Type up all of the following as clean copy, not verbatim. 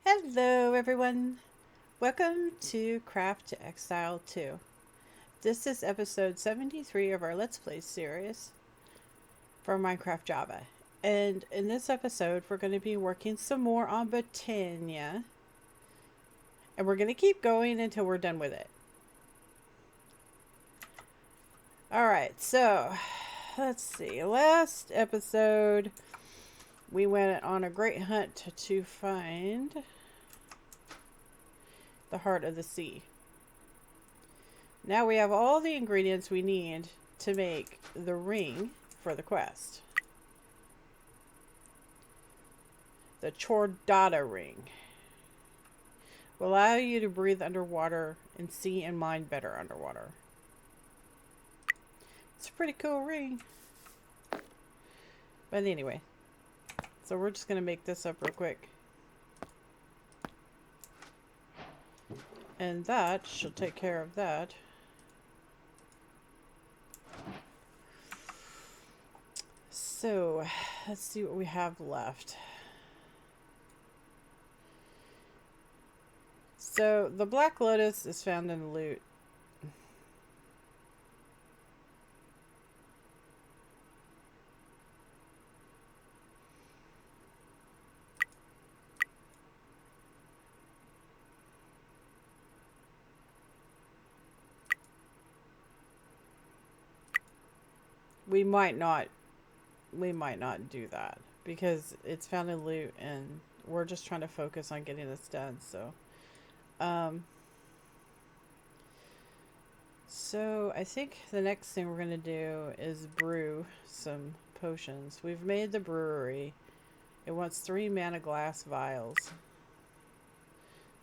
Hello everyone! Welcome to Craft to Exile 2. This is episode 73 of our Let's Play series for Minecraft Java. And in this episode we're going to be working some more on Botania. And we're going to keep going until we're done with it. Alright, so let's see. Last episode we went on a great hunt to find the heart of the sea. Now we have all the ingredients we need to make the ring for the quest. The Chordata ring will allow you to breathe underwater and see and mine better underwater. It's a pretty cool ring. But anyway, so we're just going to make this up real quick. And that should take care of that. So, let's see what we have left. So, the Black Lotus is found in the loot. We might not do that because it's found in loot and we're just trying to focus on getting this done. So I think the next thing we're gonna do is brew some potions. We've made the brewery. It wants 3 mana glass vials,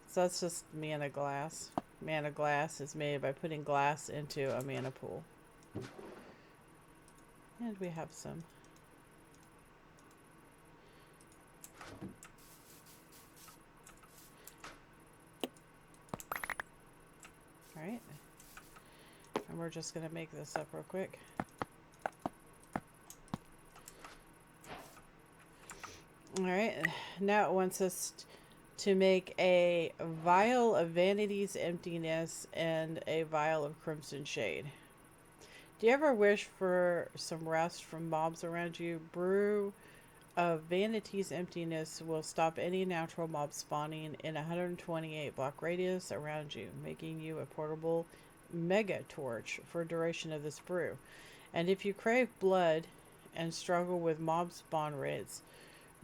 so that's just mana glass. Mana glass is made by putting glass into a mana pool. And we have some. Alright. And we're just going to make this up real quick. Alright. Now it wants us to make a vial of Vanity's Emptiness and a vial of Crimson Shade. Do you ever wish for some rest from mobs around you? Brew of Vanity's Emptiness will stop any natural mob spawning in a 128 block radius around you, making you a portable mega torch for duration of this brew. And if you crave blood and struggle with mob spawn rates,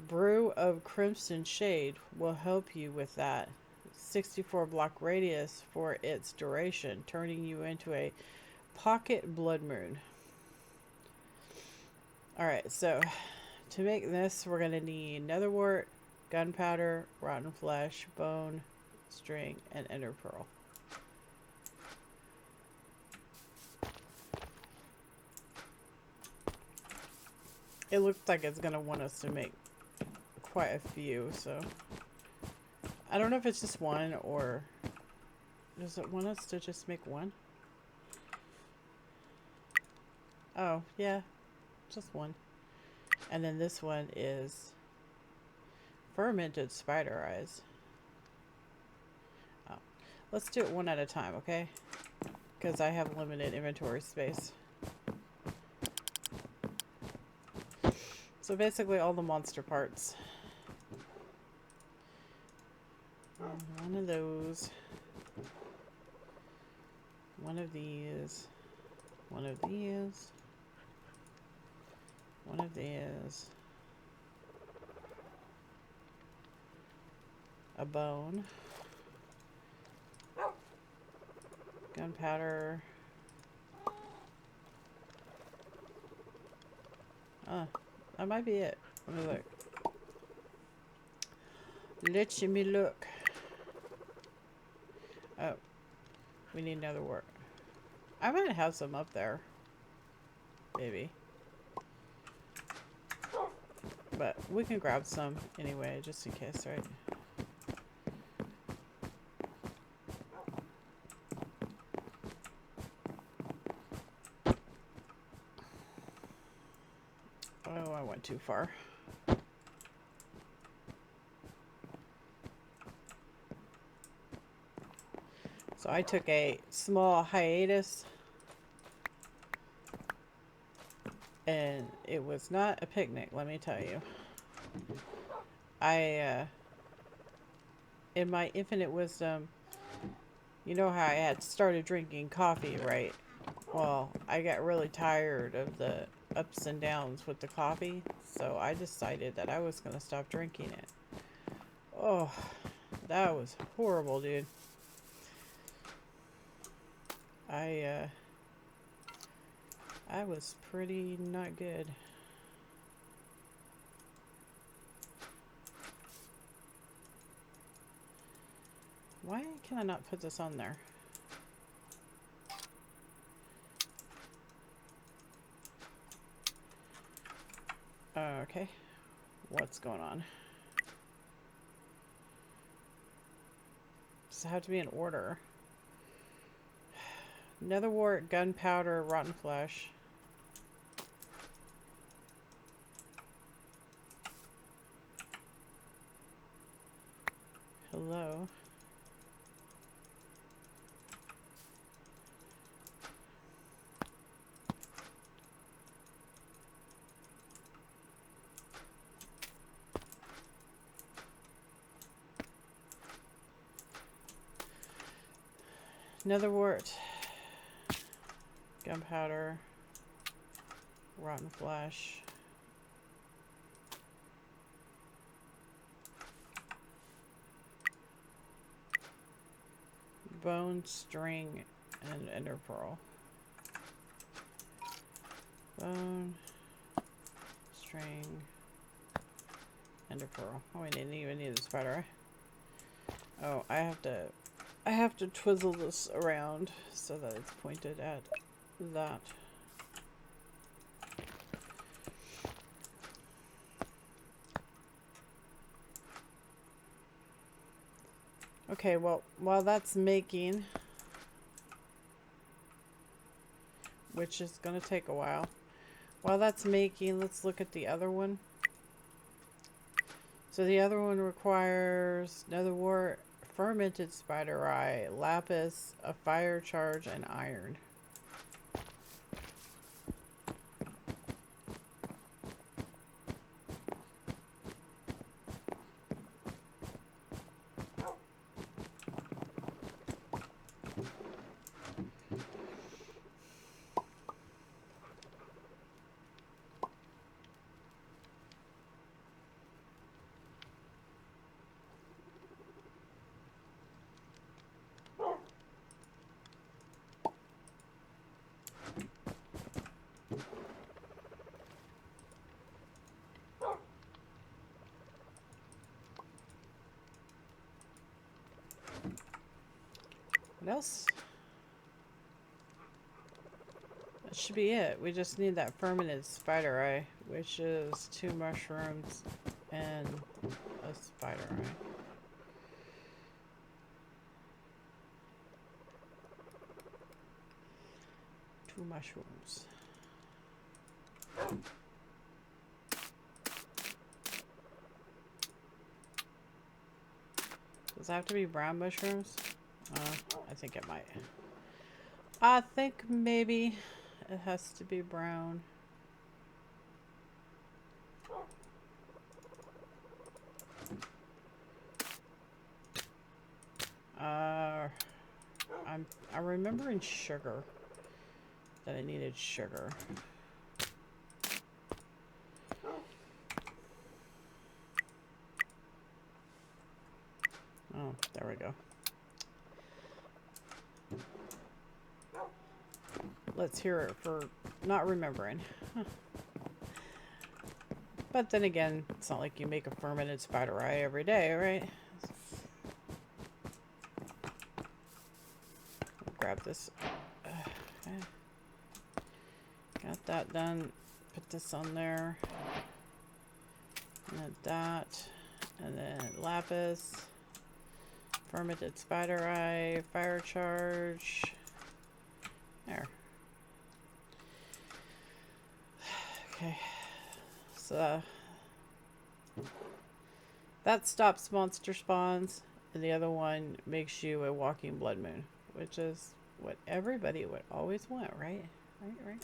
Brew of Crimson Shade will help you with that. 64 block radius for its duration, turning you into a pocket blood moon. Alright, so to make this, we're going to need netherwort, gunpowder, rotten flesh, bone, string, and ender pearl. It looks like it's going to want us to make quite a few, so I don't know if it's just one or does it want us to just make one? Oh, yeah, just one. And then this one is fermented spider eyes. Oh, let's do it one at a time, okay? Because I have limited inventory space. So basically all the monster parts. One of those. One of these. One of these. One of these. A bone. Gunpowder. That might be it. Let me look. Let me look. Oh. We need another work. I might have some up there. Maybe. But we can grab some anyway, just in case, right? Oh, I went too far. So I took a small hiatus, and it was not a picnic, let me tell you. In my infinite wisdom, you know how I had started drinking coffee, right? Well, I got really tired of the ups and downs with the coffee, so I decided that I was going to stop drinking it. Oh, that was horrible, dude. I was pretty not good. Why can I not put this on there? Okay. What's going on? Does it have to be in order? Netherwort, gunpowder, rotten flesh. Hello. Netherwort, gunpowder, rotten flesh. Bone, string, and ender pearl. Bone, string, ender pearl. Oh, we didn't even need the spider eye. Oh, I have to twizzle this around so that it's pointed at that. Okay, well, while that's making, which is going to take a while, while that's making, let's look at the other one. So the other one requires netherwort, fermented spider eye, lapis, a fire charge, and iron. What else? That should be it. We just need that fermented spider eye, which is 2 mushrooms and a spider eye. Two mushrooms. Does it have to be brown mushrooms? I think it might. I think maybe it has to be brown. I'm remembering sugar. That I needed sugar. Oh, there we go. Let's hear it for not remembering. Huh. But then again, it's not like you make a fermented spider eye every day, right? I'll grab this. Okay. Got that done. Put this on there. And that. And then lapis. Fermented spider eye. Fire charge. There. Okay. So that stops monster spawns. And the other one makes you a walking blood moon, which is what everybody would always want, right? Right.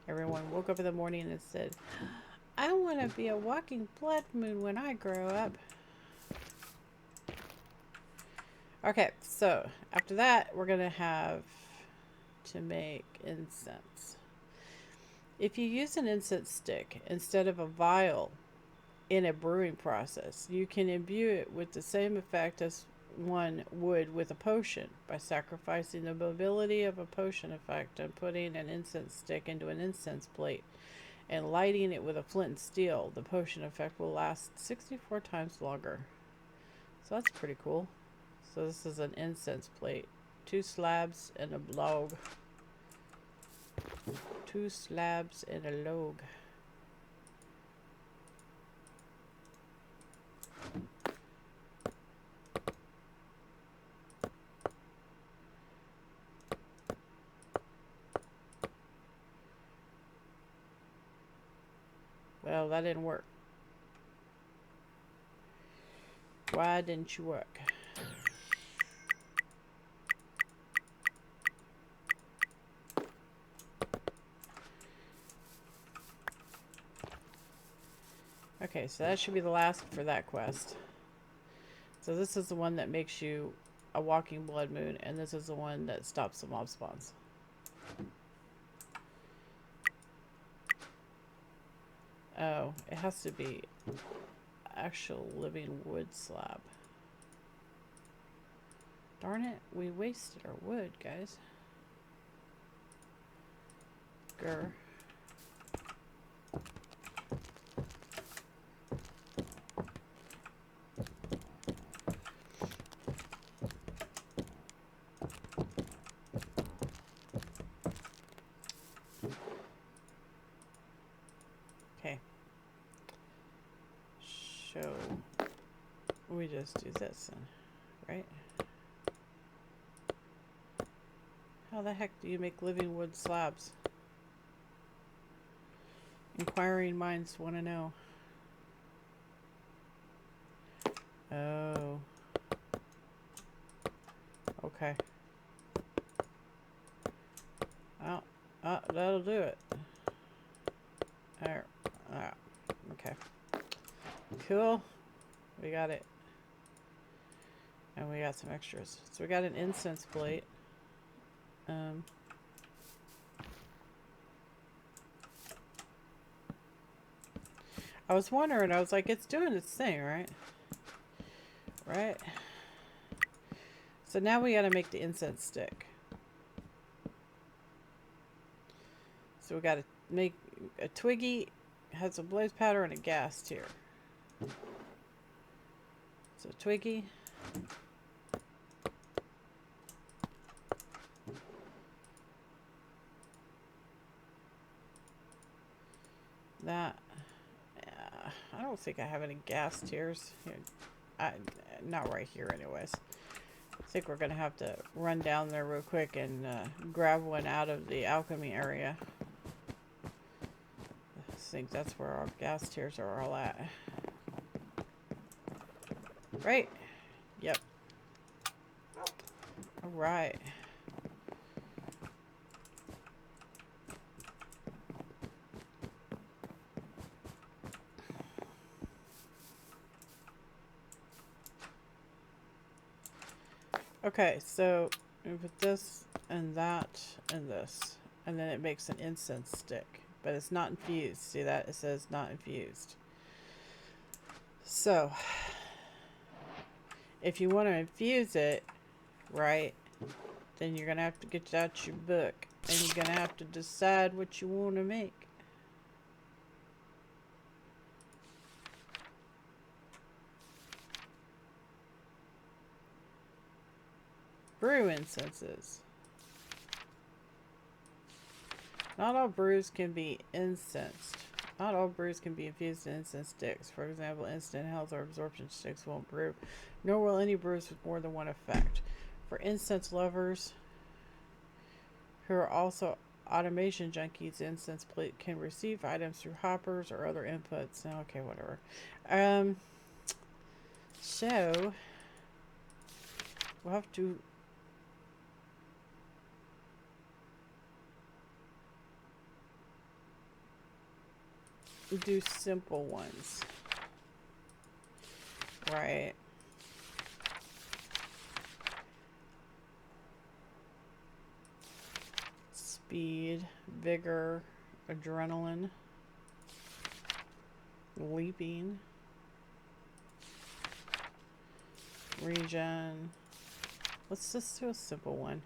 Everyone woke up in the morning and said, I want to be a walking blood moon when I grow up. Okay, so after that, we're going to have to make incense. If you use an incense stick instead of a vial in a brewing process, you can imbue it with the same effect as one would with a potion by sacrificing the mobility of a potion effect and putting an incense stick into an incense plate and lighting it with a flint and steel. The potion effect will last 64 times longer. So that's pretty cool. So this is an incense plate. 2 slabs and a log. 2 slabs and a log. Well, that didn't work. Why didn't you work? Okay, so that should be the last for that quest. So this is the one that makes you a walking blood moon, and this is the one that stops the mob spawns. Oh, it has to be actual living wood slab. Darn it, we wasted our wood, guys. Grr. Okay. So we just do this then, right? How the heck do you make living wood slabs? Inquiring minds want to know. Oh. Okay. Oh, that'll do it. There. Okay. Cool. We got it. And we got some extras. So we got an incense plate. I was wondering, I was like, it's doing its thing, right? Right? So now we gotta make the incense stick. So we gotta make a twiggy, has a blaze powder and a gas tier. So twiggy. That. I don't think I have any gas tiers. Not right here anyways. I think we're going to have to run down there real quick and grab one out of the alchemy area. I think that's where our gas tiers are all at. Right? Yep. Alright. Okay, so we put this and that and this, and then it makes an incense stick, but it's not infused. See that? It says not infused. So, if you want to infuse it, right, then you're going to have to get out your book, and you're going to have to decide what you want to make. Brew incenses. Not all brews can be incensed. Not all brews can be infused in incense sticks. For example, instant health or absorption sticks won't brew, nor will any brews with more than one effect. For incense lovers who are also automation junkies instance plate can receive items through hoppers or other inputs. Okay, whatever. So we'll have to do simple ones. Right. Speed, vigor, adrenaline, leaping, regen. Let's just do a simple one,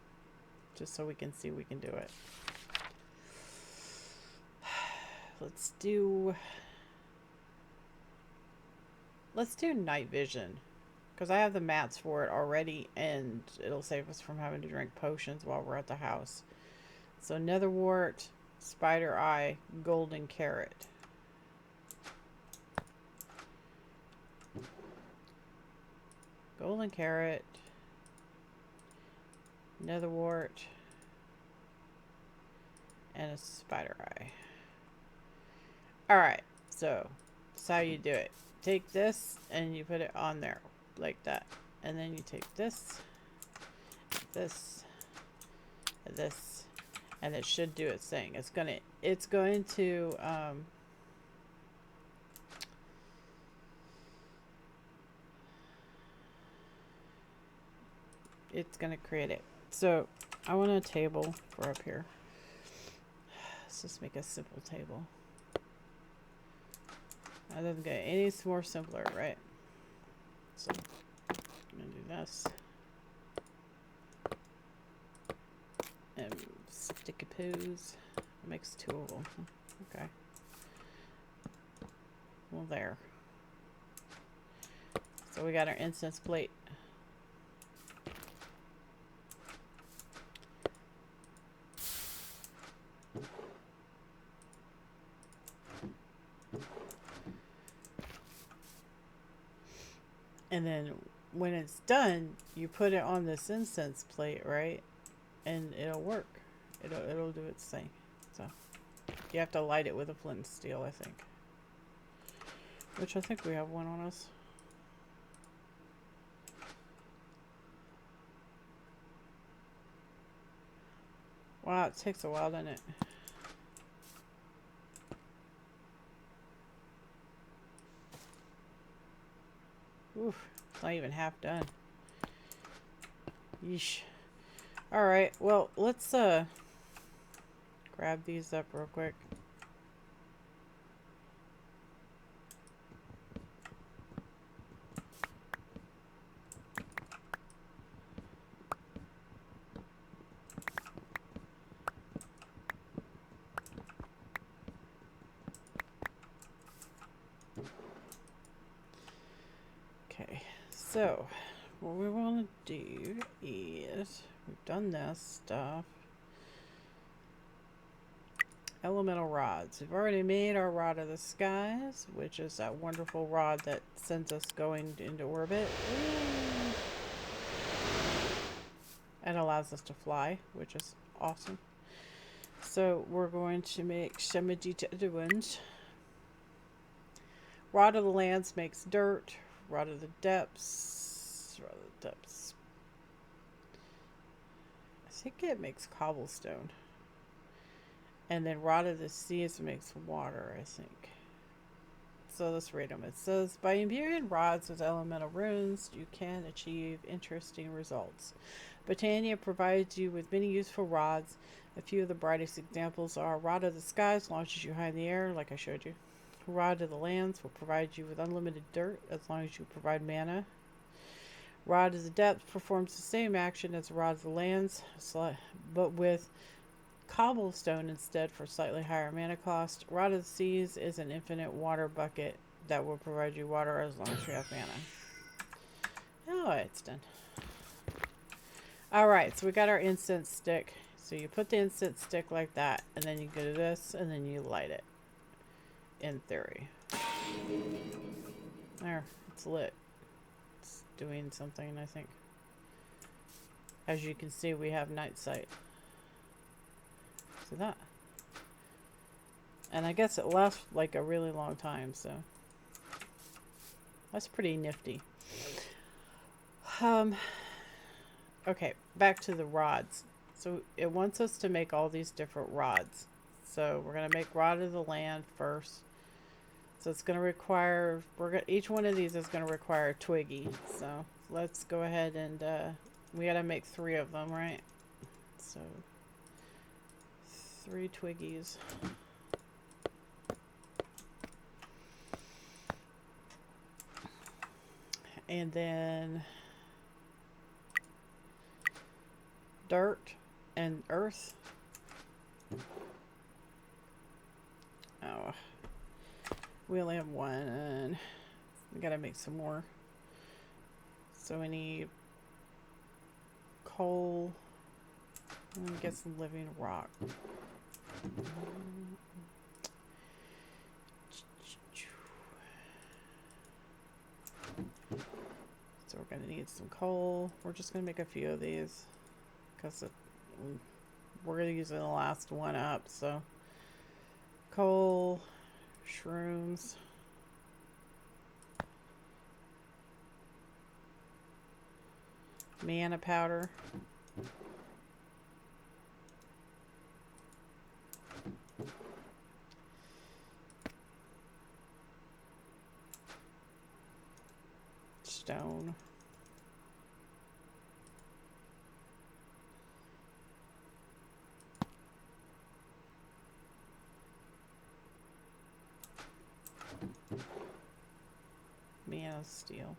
just so we can see we can do it. Let's do night vision, because I have the mats for it already, and it'll save us from having to drink potions while we're at the house. So netherwort, spider eye, golden carrot. Golden carrot, netherwort, and a spider eye. Alright, so that's how you do it. Take this and you put it on there like that. And then you take this, this, and this, and it should do its thing. It's going to it's going to create it. So I want a table for up here. Let's just make a simple table. That doesn't get any more simpler, right? So I'm going to do this. And sticky poos. Makes two of them. Okay. Well, there. So we got our incense plate. And then when it's done, you put it on this incense plate, right? And it'll work. It'll do its thing. So you have to light it with a flint and steel, I think. Which I think we have one on us. Wow, it takes a while, doesn't it? Oof, it's not even half done. Yeesh. Alright, well, let's grab these up real quick. Okay, so what we want to do is, we've done this stuff. Elemental rods. We've already made our rod of the skies, which is that wonderful rod that sends us going into orbit. And allows us to fly, which is awesome. So we're going to make Shemajita ones. Rod of the lands makes dirt. Rod of the depths. Rod of the depths. I think it makes cobblestone. And then Rod of the Seas makes water, I think. So let's read them. It says, by imbuing rods with elemental runes, you can achieve interesting results. Botania provides you with many useful rods. A few of the brightest examples are Rod of the Skies launches you high in the air, like I showed you. Rod of the Lands will provide you with unlimited dirt, as long as you provide mana. Rod of the Depths performs the same action as Rod of the Lands, but with cobblestone instead for slightly higher mana cost. Rod of the Seas is an infinite water bucket that will provide you water as long as you have mana. Oh, it's done. Alright, so we got our incense stick. So you put the incense stick like that, and then you go to this, and then you light it. In theory. There, it's lit. It's doing something, I think. As you can see, we have night sight. See that? And I guess it lasts like a really long time, so that's pretty nifty. Okay, back to the rods. So it wants us to make all these different rods. So we're going to make Rod of the Land first. So it's going to require, each one of these is going to require a twiggy. So let's go ahead and, we got to make 3 of them, right? So 3 twiggies. And then dirt and earth. Oh, we only have 1, and we gotta make some more. So we need coal and get some living rock. So we're gonna need some coal. We're just gonna make a few of these because we're gonna use the last one up. So coal, shrooms, mana powder, stone, mana steel.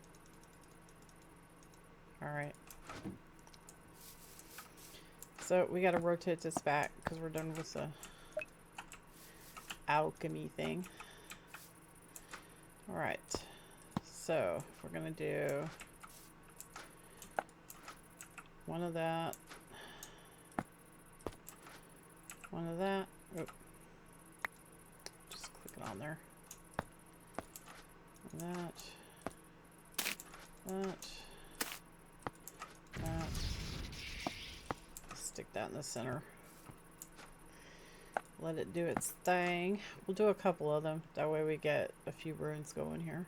Alright. So we gotta rotate this back because we're done with the alchemy thing. Alright. So we're gonna do 1 of that. 1 of that. Oh. Just click it on there. That. Stick that in the center. Let it do its thing. We'll do a couple of them. That way we get a few runes going here.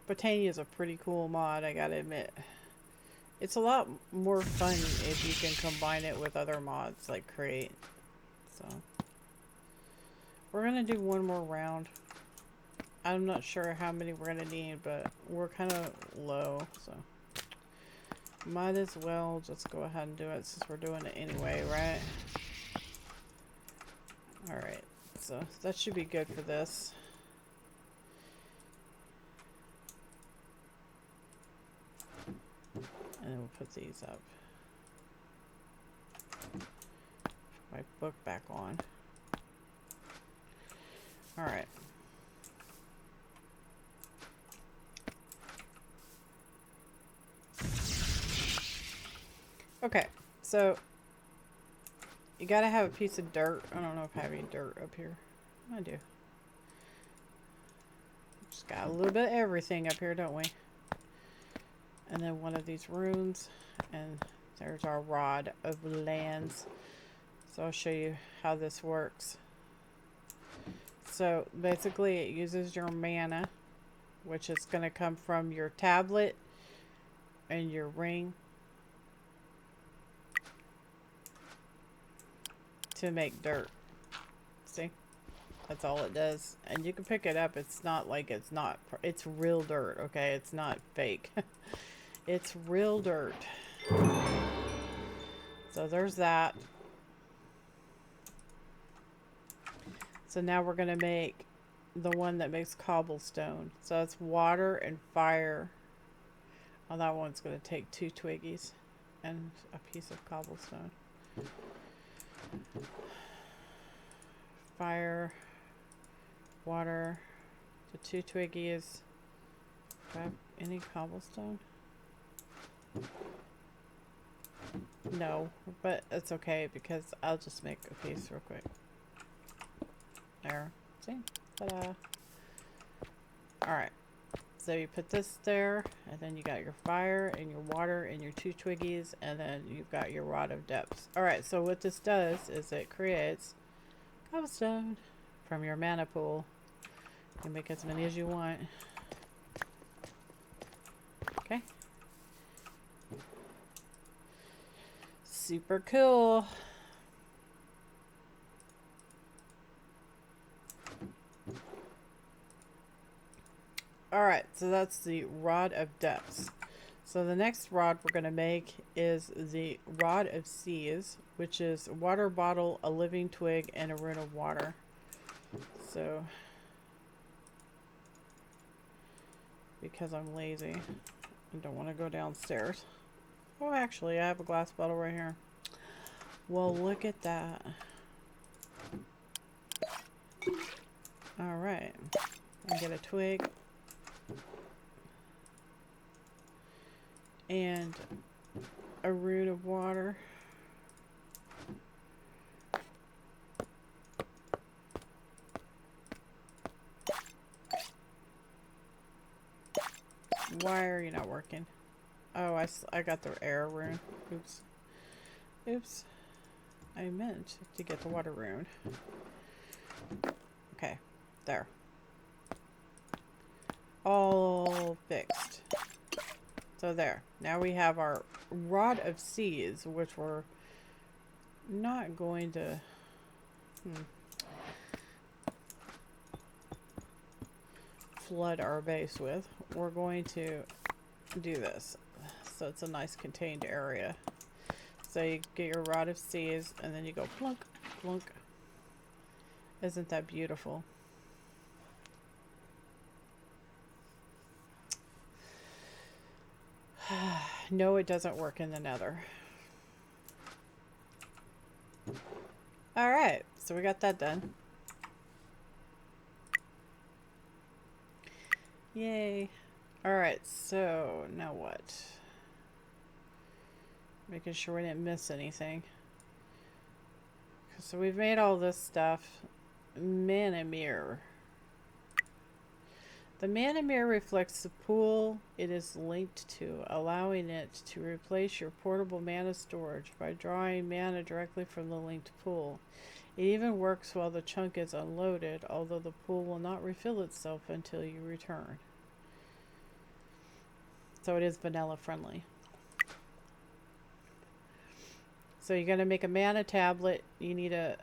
Botania is a pretty cool mod, I gotta admit. It's a lot more fun if you can combine it with other mods like Create. So we're gonna do 1 more round. I'm not sure how many we're gonna need, but we're kind of low, so might as well just go ahead and do it since we're doing it anyway, right? Alright, so that should be good for this. And we'll put these up. Put my book back on. Alright. Okay, so you gotta have a piece of dirt. I don't know if I have any dirt up here. I do. Just got a little bit of everything up here, don't we? And then 1 of these runes, and there's our Rod of Lands. So I'll show you how this works. So basically it uses your mana, which is going to come from your tablet and your ring, to make dirt. See? That's all it does. And you can pick it up. It's not like it's not... It's real dirt, okay? It's not fake. It's real dirt. So there's that. So now we're going to make the one that makes cobblestone. So it's water and fire. Oh, that one's going to take 2 twiggies and a piece of cobblestone. Fire, water, the 2 twiggies. Do I have any cobblestone? No, but it's okay because I'll just make a piece real quick. There. See? Ta-da. Alright. So you put this there, and then you got your fire and your water and your 2 twiggies, and then you've got your rod of depths. Alright, so what this does is it creates cobblestone from your mana pool. You can make as many as you want. Okay. Super cool. Alright, so that's the rod of depths. So the next rod we're going to make is the rod of seas, which is a water bottle, a living twig, and a rune of water. So, because I'm lazy and don't want to go downstairs. Oh, actually, I have a glass bottle right here. Well, look at that. Alright. I get a twig. And a rune of water. Why are you not working? Oh, I got the air rune. Oops. Oops. I meant to get the water rune. Okay. There. All fixed. So there. Now we have our rod of seas, which we're not going to... flood our base with. We're going to do this. So it's a nice contained area. So you get your rod of seas, and then you go plunk, plunk. Isn't that beautiful? No, it doesn't work in the nether. Alright, so we got that done. Yay. Alright, so now what? Making sure we didn't miss anything. So we've made all this stuff. Mana mirror. The mana mirror reflects the pool it is linked to, allowing it to replace your portable mana storage by drawing mana directly from the linked pool. It even works while the chunk is unloaded, although the pool will not refill itself until you return. So it is vanilla friendly. So you're going to make a mana tablet. You need a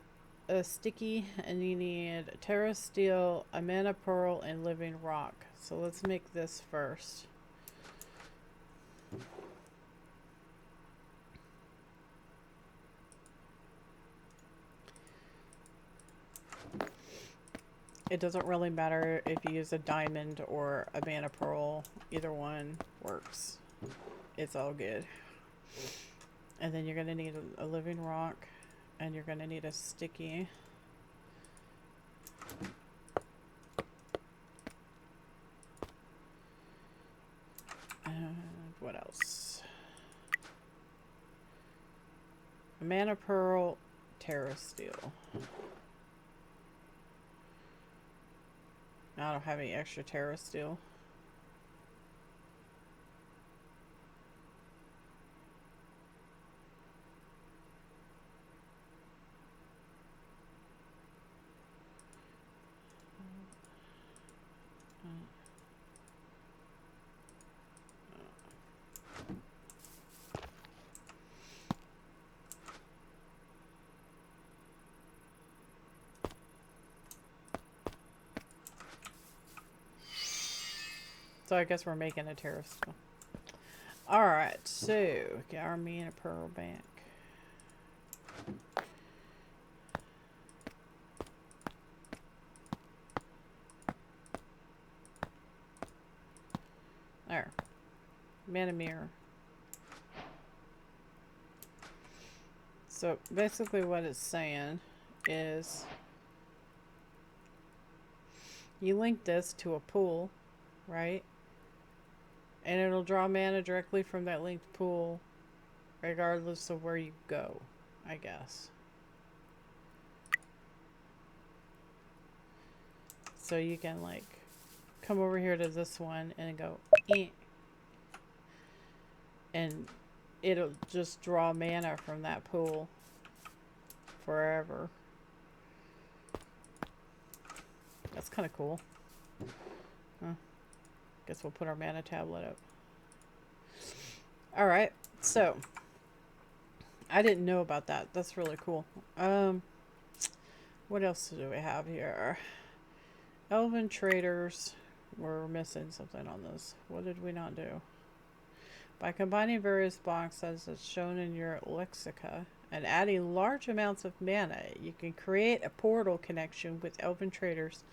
sticky, and you need terra steel, a mana pearl, and living rock. So let's make this first. It doesn't really matter if you use a diamond or a mana pearl. Either one works. It's all good. And then you're going to need a living rock, and you're going to need a sticky. And what else? A mana pearl, terra steel. I don't have any extra terra steel. So I guess we're making a terrace. Alright, so get our me in a pearl bank. There. Mana mirror. So basically what it's saying is you link this to a pool, right? And it'll draw mana directly from that linked pool regardless of where you go, I guess. So you can like come over here to this one and go eh, and it'll just draw mana from that pool forever. That's kind of cool. Huh. Guess we'll put our mana tablet up. Alright, so I didn't know about that. That's really cool. What else do we have here? Elven traders. We're missing something on this. What did we not do? By combining various boxes as shown in your lexica and adding large amounts of mana, you can create a portal connection with elven traders.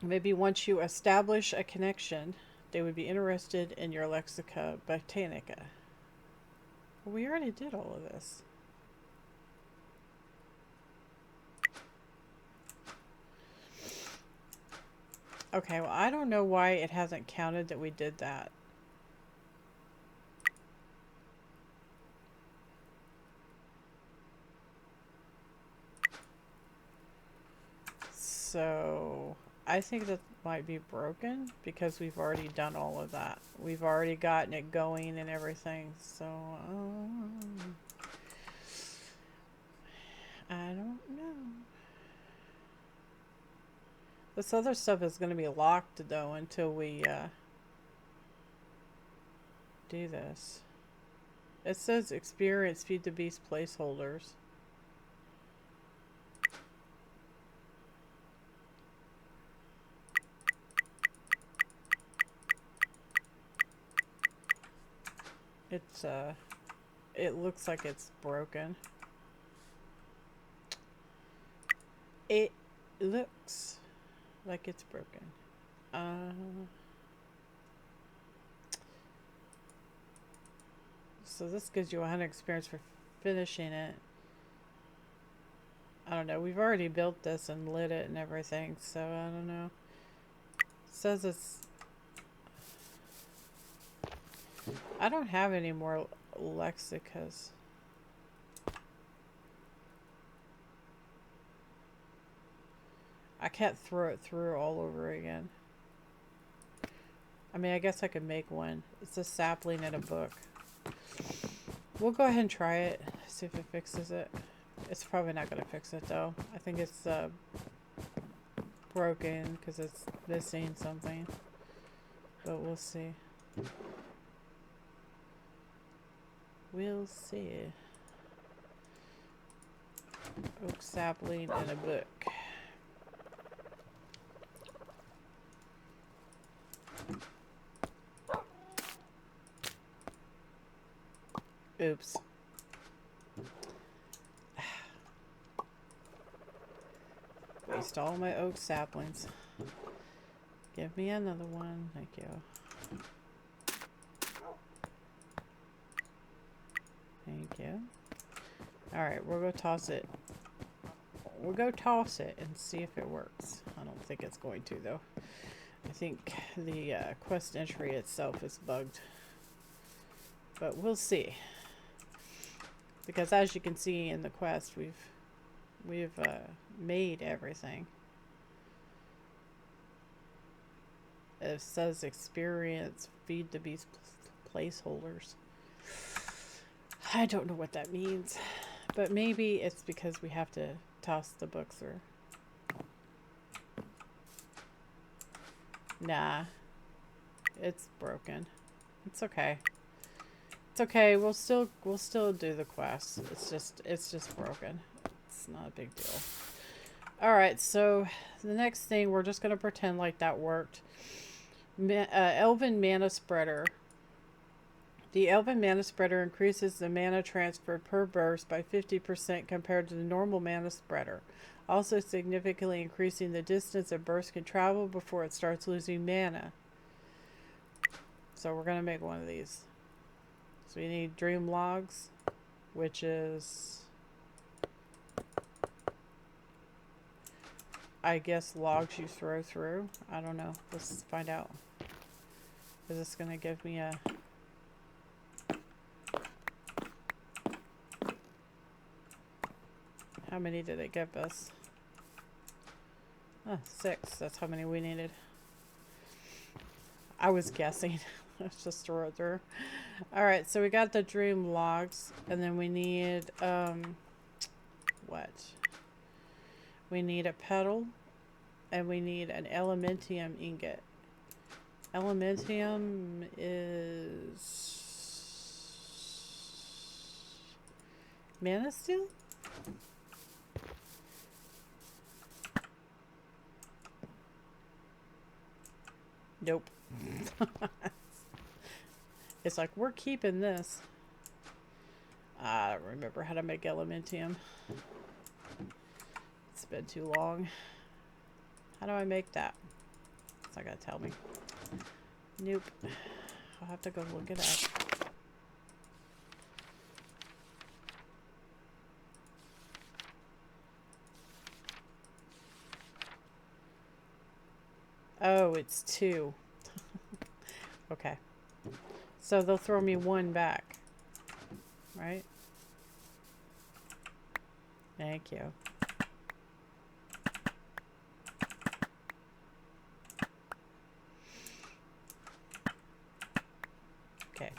Maybe once you establish a connection, they would be interested in your lexica botanica. Well, we already did all of this. Okay, well, I don't know why it hasn't counted that we did that. So, I think that might be broken because we've already done all of that. We've already gotten it going and everything, so, I don't know. This other stuff is going to be locked, though, until we do this. It says experience feed the beast placeholders. It's, it looks like it's broken. It looks like it's broken. So this gives you 100 experience for finishing it. I don't know. We've already built this and lit it and everything, so I don't know. It says it's... I don't have any more lexicas. I can't throw it through all over again. I mean, I guess I could make one. It's a sapling in a book. We'll go ahead and try it. See if it fixes it. It's probably not going to fix it, though. I think it's broken because it's missing something. But we'll see. We'll see. Oak sapling in a book. Oops. Waste all my oak saplings. Give me another one. Thank you. Thank you. Alright, we'll go toss it. We'll go toss it and see if it works. I don't think it's going to, though. I think the quest entry itself is bugged. But we'll see. Because as you can see in the quest, we've made everything. It says experience feed the beast placeholders. I don't know what that means, but maybe it's because we have to toss the book through. Nah, it's broken. It's okay. It's okay. We'll still do the quest. It's just broken. It's not a big deal. Alright, so the next thing, we're just going to pretend like that worked. Elven Mana Spreader. The Elven Mana Spreader increases the mana transfer per burst by 50% compared to the normal Mana Spreader, also significantly increasing the distance a burst can travel before it starts losing mana. So we're going to make one of these. So we need Dream Logs, which is, I guess, logs you throw through. I don't know. Let's find out. Is this going to give me a... How many did it give us? Oh, 6. That's how many we needed. I was guessing. Let's just throw it through. Alright, so we got the Dream Logs. And then we need... what? We need a petal. And we need an Elementium ingot. Elementium is... Mana Steel? Nope. It's like, we're keeping this. I don't remember how to make Elementium. It's been too long. How do I make that? It's not gonna tell me. Nope. I'll have to go look it up. Oh, it's 2. Okay. So they'll throw me 1 back. Right? Thank you. Okay.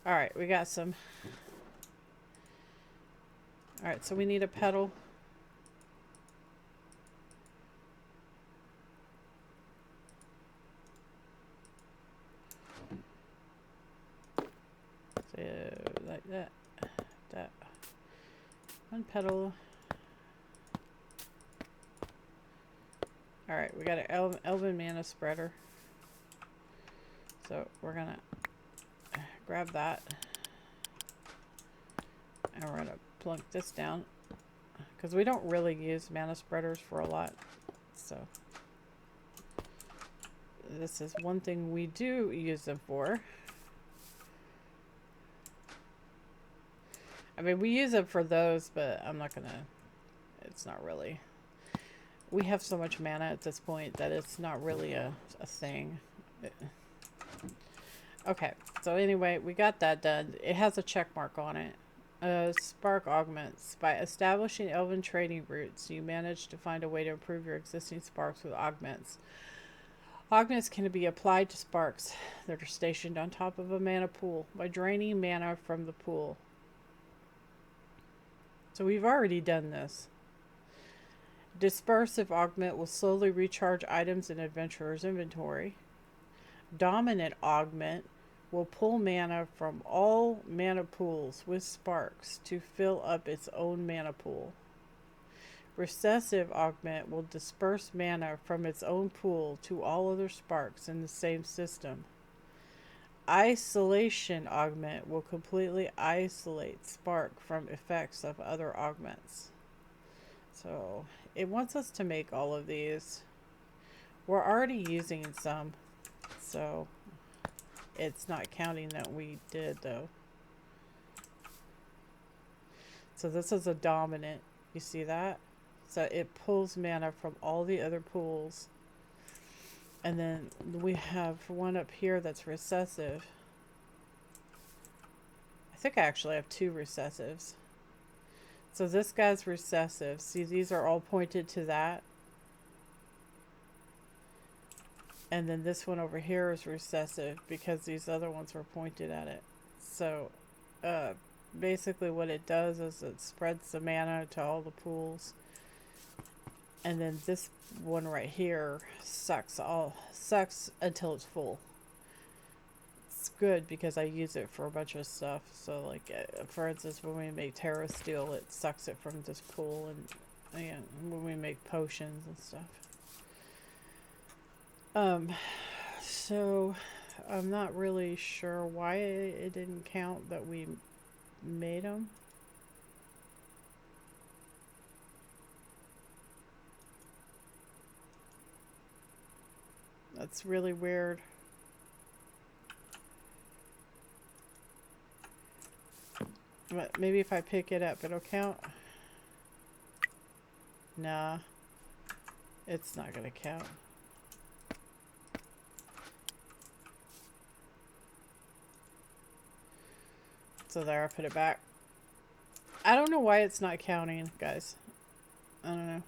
Alright, we got some. Alright, so we need a petal. So, like that. That. 1 petal. Alright, we got an Elven Mana Spreader. So we're gonna grab that. And we're gonna plunk this down. Because we don't really use Mana Spreaders for a lot. So this is one thing we do use them for. I mean, we use them for those, but I'm not gonna... It's not really... We have so much mana at this point that it's not really a thing. Okay, so anyway, we got that done. It has a check mark on it. Spark augments. By establishing elven trading routes, you manage to find a way to improve your existing sparks with augments. Augments can be applied to sparks that are stationed on top of a mana pool by draining mana from the pool. So we've already done this. Dispersive augment will slowly recharge items in adventurer's inventory. Dominant augment will pull mana from all mana pools with sparks to fill up its own mana pool. Recessive augment will disperse mana from its own pool to all other sparks in the same system. Isolation augment will completely isolate spark from effects of other augments. So it wants us to make all of these. We're already using some, so it's not counting that we did though. So this is a dominant. You see that? So it pulls mana from all the other pools. And then we have one up here that's recessive. I think I actually have 2 recessives. So this guy's recessive. See, these are all pointed to that. And then this one over here is recessive because these other ones were pointed at it. So basically what it does is it spreads the mana to all the pools. And then this one right here sucks until it's full. It's good because I use it for a bunch of stuff. So like for instance, when we make Terra Steel, it sucks it from this pool, Yeah, when we make potions and stuff. So I'm not really sure why it didn't count that we made them. That's really weird. But maybe if I pick it up, it'll count. Nah, it's not gonna count. So there, I put it back. I don't know why it's not counting, guys. I don't know.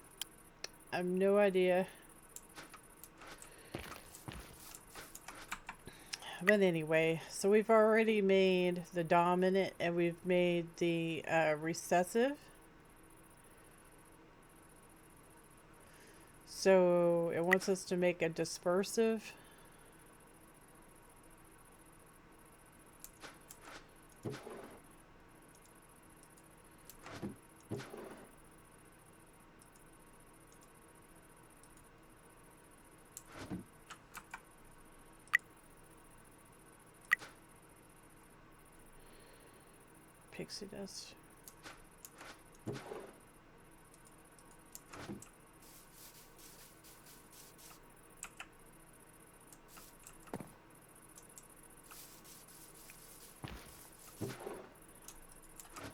I have no idea. But anyway, so we've already made the dominant and we've made the recessive. So it wants us to make a dispersive. Pixie dust.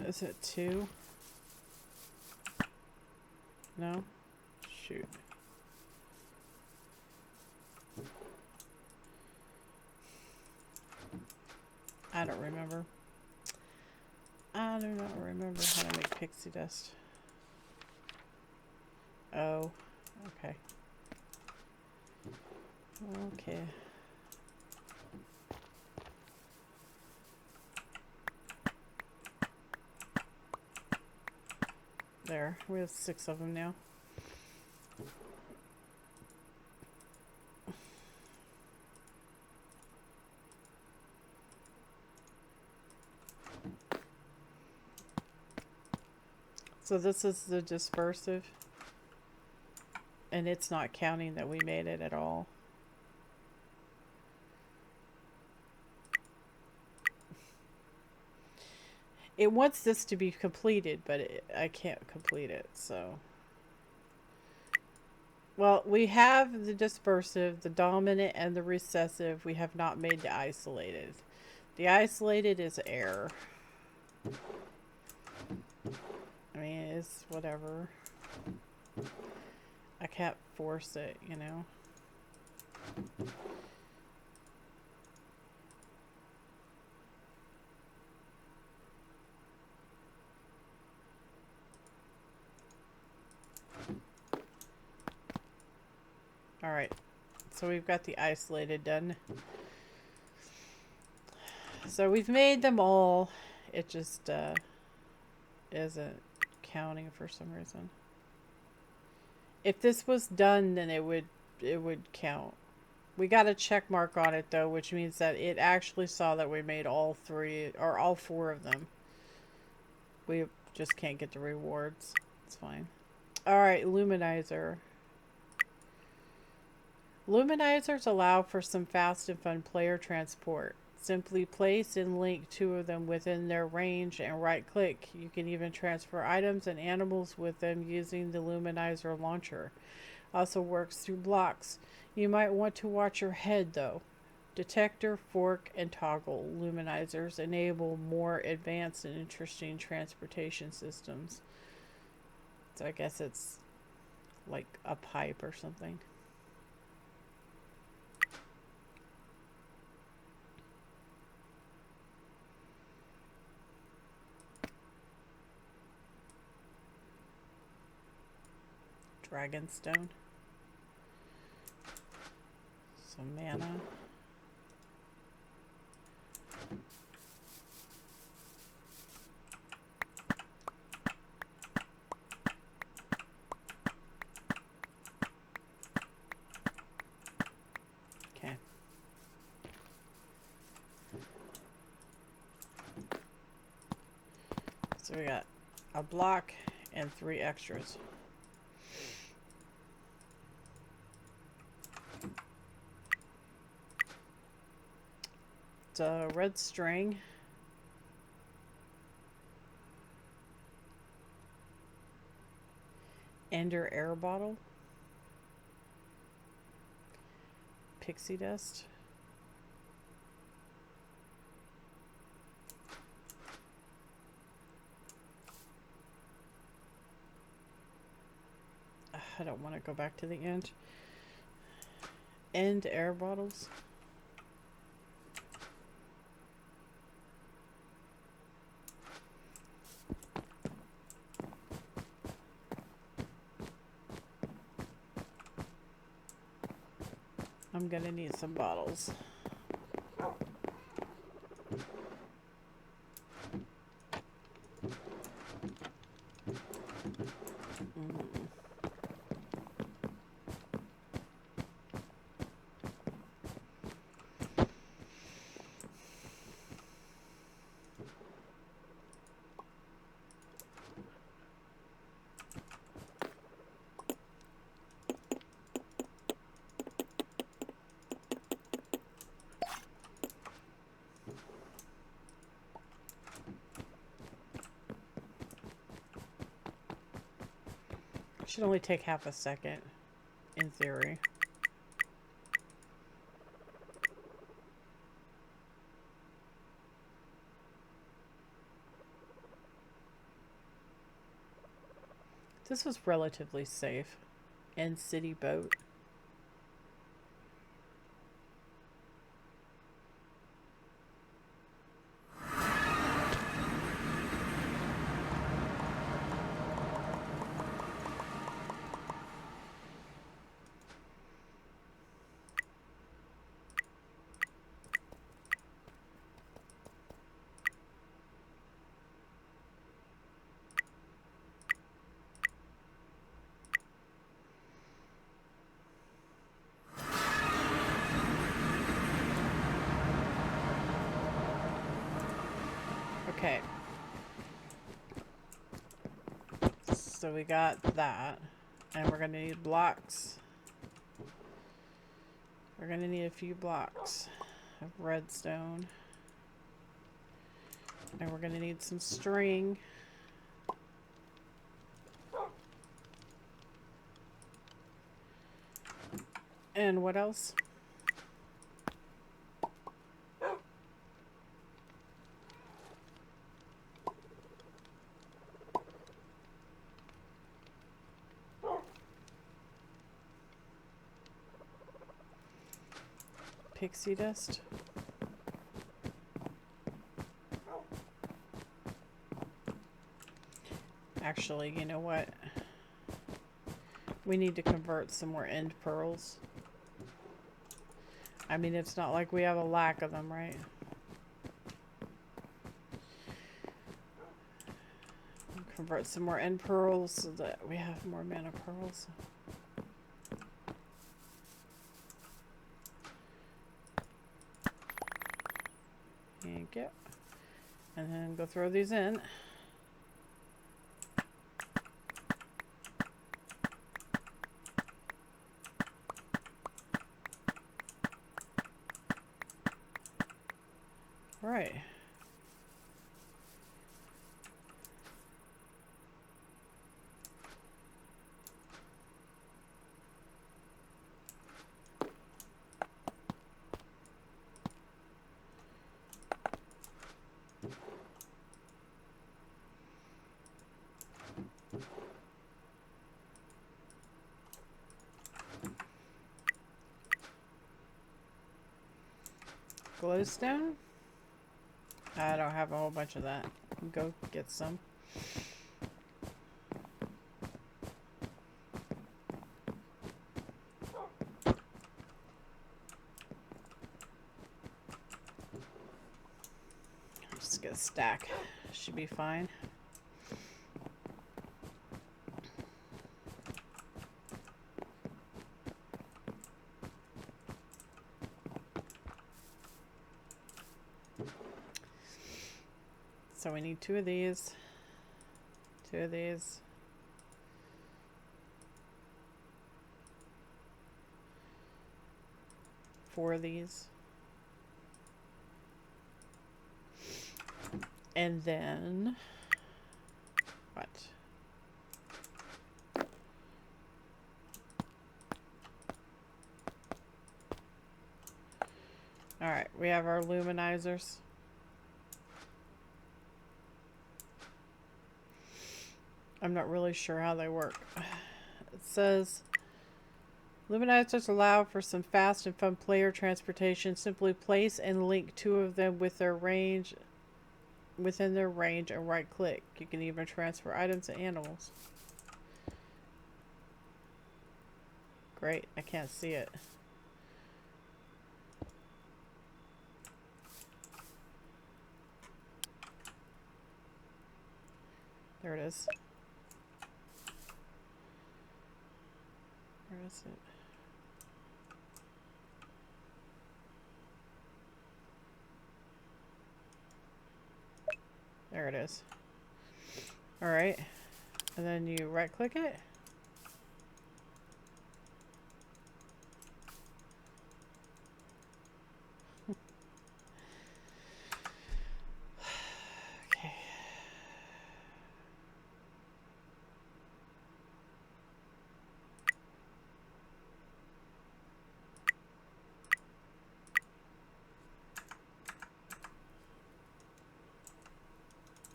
Is it 2? No? Shoot. I don't remember. I do not remember how to make pixie dust. Oh, okay. Okay. There, we have 6 of them now. So this is the dispersive. And it's not counting that we made it at all. It wants this to be completed, but I can't complete it, so. Well, we have the dispersive, the dominant, and the recessive. We have not made the isolated. The isolated is air. I mean, it's whatever. I can't force it, you know. Alright, so we've got the isolated done. So we've made them all. It just isn't counting for some reason. If this was done, then it would count. We got a check mark on it though, which means that it actually saw that we made all 3 or all 4 of them. We just can't get the rewards. It's fine. Alright, luminizer. Luminizers allow for some fast and fun player transport. Simply place and link 2 of them within their range and right click. You can even transfer items and animals with them using the luminizer launcher. Also works through blocks. You might want to watch your head though. Detector, fork, and toggle luminizers enable more advanced and interesting transportation systems. So I guess it's like a pipe or something. Dragonstone. Some mana. Okay. So we got a block and 3 extras. red string. Ender air bottle. Pixie dust. I don't want to go back to the end. End air bottles. I'm gonna need some bottles. Should only take half a second, in theory. This was relatively safe. And city boat. Okay. So we got that. And we're going to need blocks. We're going to need a few blocks of redstone. And we're going to need some string. And what else? Pixie dust. Actually, you know what? We need to convert some more end pearls. I mean, it's not like we have a lack of them, right? Convert some more end pearls so that we have more mana pearls. Yank it. And then go throw these in. Right. Glowstone? I don't have a whole bunch of that. Go get some. Just get a stack. Should be fine. So we need 2 of these, 2 of these, 4 of these, And then what? Alright, we have our luminizers. I'm not really sure how they work. It says luminizers allow for some fast and fun player transportation. Simply place and link two of them with their range within their range and right click. You can even transfer items and animals. Great, I can't see it. There it is. Where is it? There it is. Alright. And then you right click it. Okay.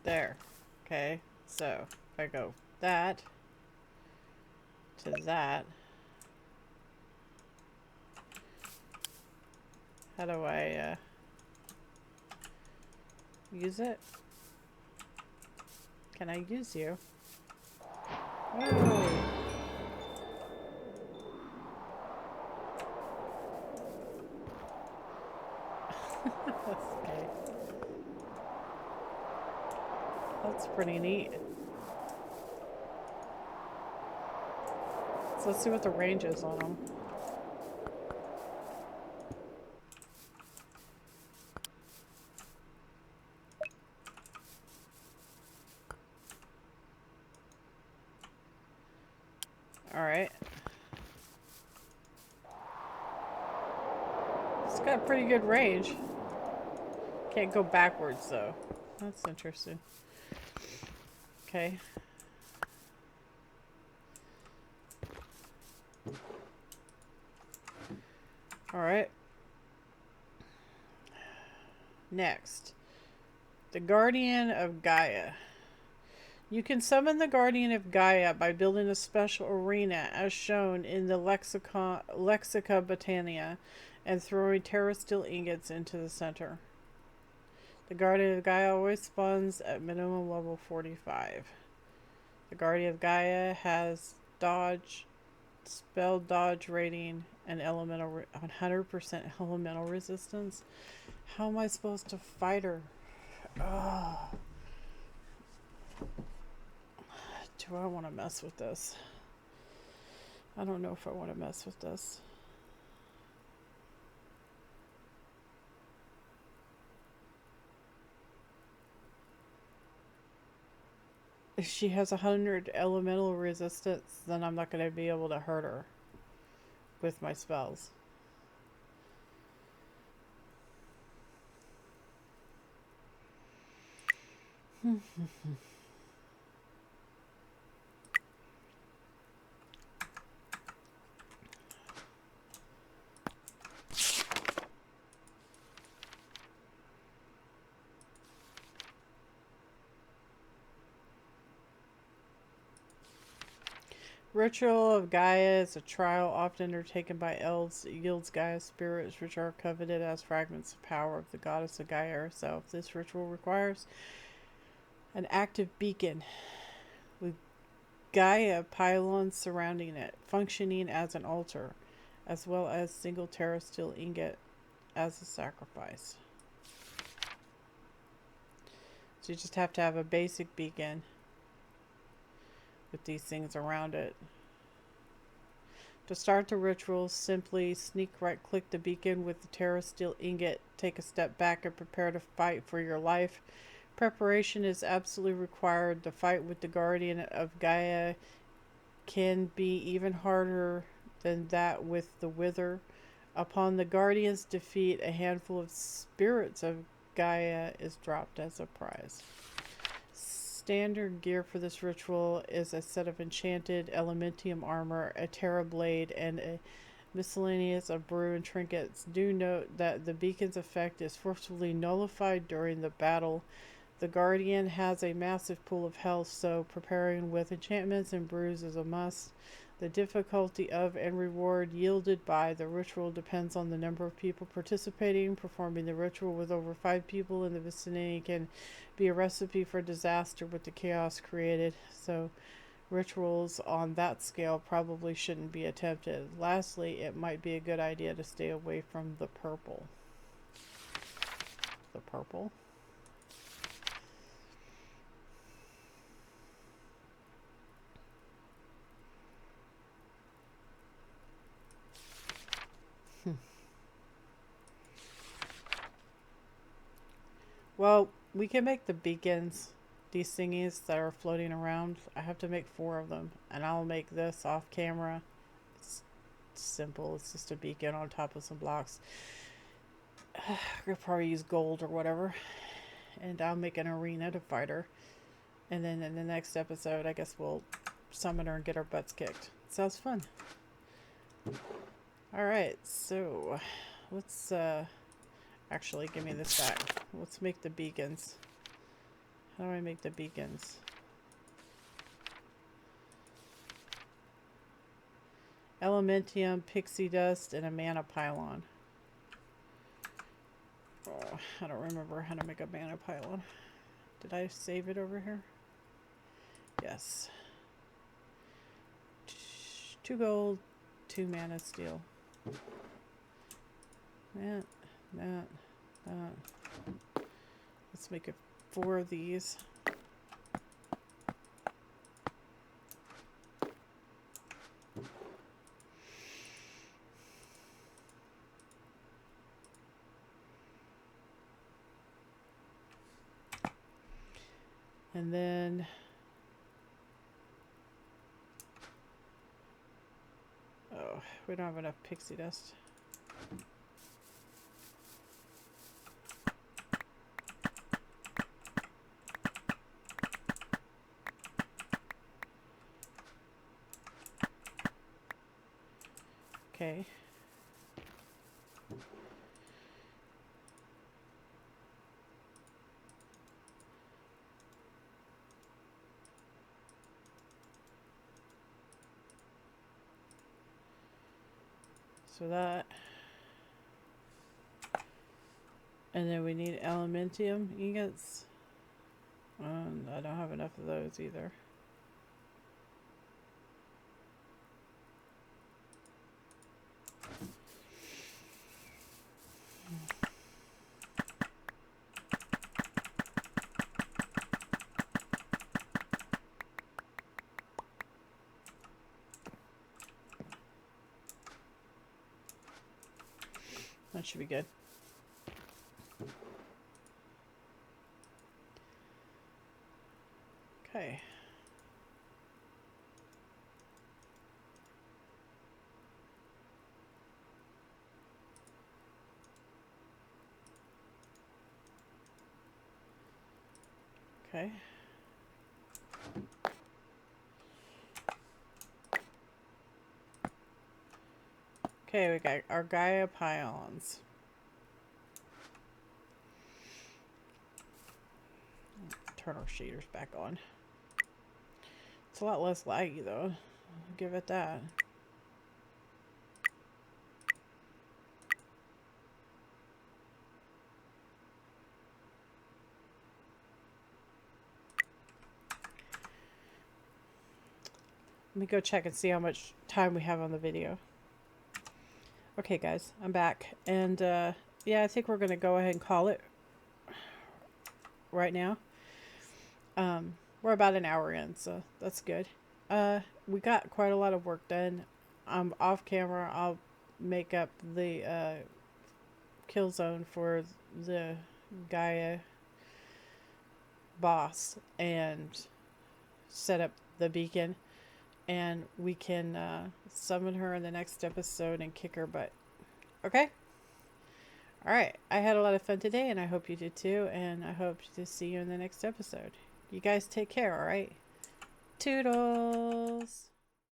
There. Okay. So if I go that to that, how do I use it? Can I use you? Oh. Okay. That's pretty neat. So let's see what the range is on them. Alright. It's got pretty good range. Can't go backwards though. That's interesting. Okay. Alright. Next. The Guardian of Gaia. You can summon the Guardian of Gaia by building a special arena as shown in the Lexica Botania and throwing terrasteel ingots into the center. The Guardian of Gaia always spawns at minimum level 45. The Guardian of Gaia has dodge, spell dodge rating, and 100% elemental resistance. How am I supposed to fight her? Oh. Do I want to mess with this? I don't know if I want to mess with this. If she has 100 elemental resistance, then I'm not going to be able to hurt her with my spells. Ritual of Gaia is a trial often undertaken by elves that yields Gaia spirits which are coveted as fragments of power of the goddess of Gaia herself. This ritual requires an active beacon with Gaia pylons surrounding it, functioning as an altar, as well as single terrasteel ingot as a sacrifice. So you just have to have a basic beacon with these things around it. To start the ritual, simply sneak right click the beacon with the terrasteel ingot, take a step back and prepare to fight for your life. Preparation is absolutely required. The fight with the Guardian of Gaia can be even harder than that with the Wither. Upon the Guardian's defeat, a handful of spirits of Gaia is dropped as a prize. Standard gear for this ritual is a set of enchanted elementium armor, a terra blade, and a miscellaneous of brew and trinkets. Do note that the beacon's effect is forcibly nullified during the battle. The Guardian has a massive pool of health, so preparing with enchantments and brews is a must. The difficulty of and reward yielded by the ritual depends on the number of people participating. Performing the ritual with over 5 people in the vicinity can be a recipe for disaster with the chaos created, so rituals on that scale probably shouldn't be attempted. Lastly, it might be a good idea to stay away from the purple. The purple? Well, we can make the beacons, these thingies that are floating around. I have to make 4 of them, and I'll make this off camera. It's simple. It's just a beacon on top of some blocks. I could probably use gold or whatever. And I'll make an arena to fight her. And then in the next episode, I guess we'll summon her and get our butts kicked. Sounds fun. Alright, so let's actually give me this back. Let's make the beacons. How do I make the beacons? Elementium, pixie dust, and a mana pylon. Oh, I don't remember how to make a mana pylon. Did I save it over here? Yes. 2 gold, 2 mana steel. That. Let's make 4 of these. And then oh, we don't have enough pixie dust. Okay. So that, and then we need elementium ingots. I don't have enough of those either. That should be good. Okay. Okay. Okay, we got our Gaia pylons. Turn our shaders back on. It's a lot less laggy though. I'll give it that. Let me go check and see how much time we have on the video. Okay guys, I'm back. And yeah, I think we're going to go ahead and call it right now. We're about an hour in, so that's good. We got quite a lot of work done. Off camera, I'll make up the kill zone for the Gaia boss and set up the beacon. And we can summon her in the next episode and kick her butt. Okay? Alright, I had a lot of fun today, and I hope you did too, and I hope to see you in the next episode. You guys take care, alright? Toodles!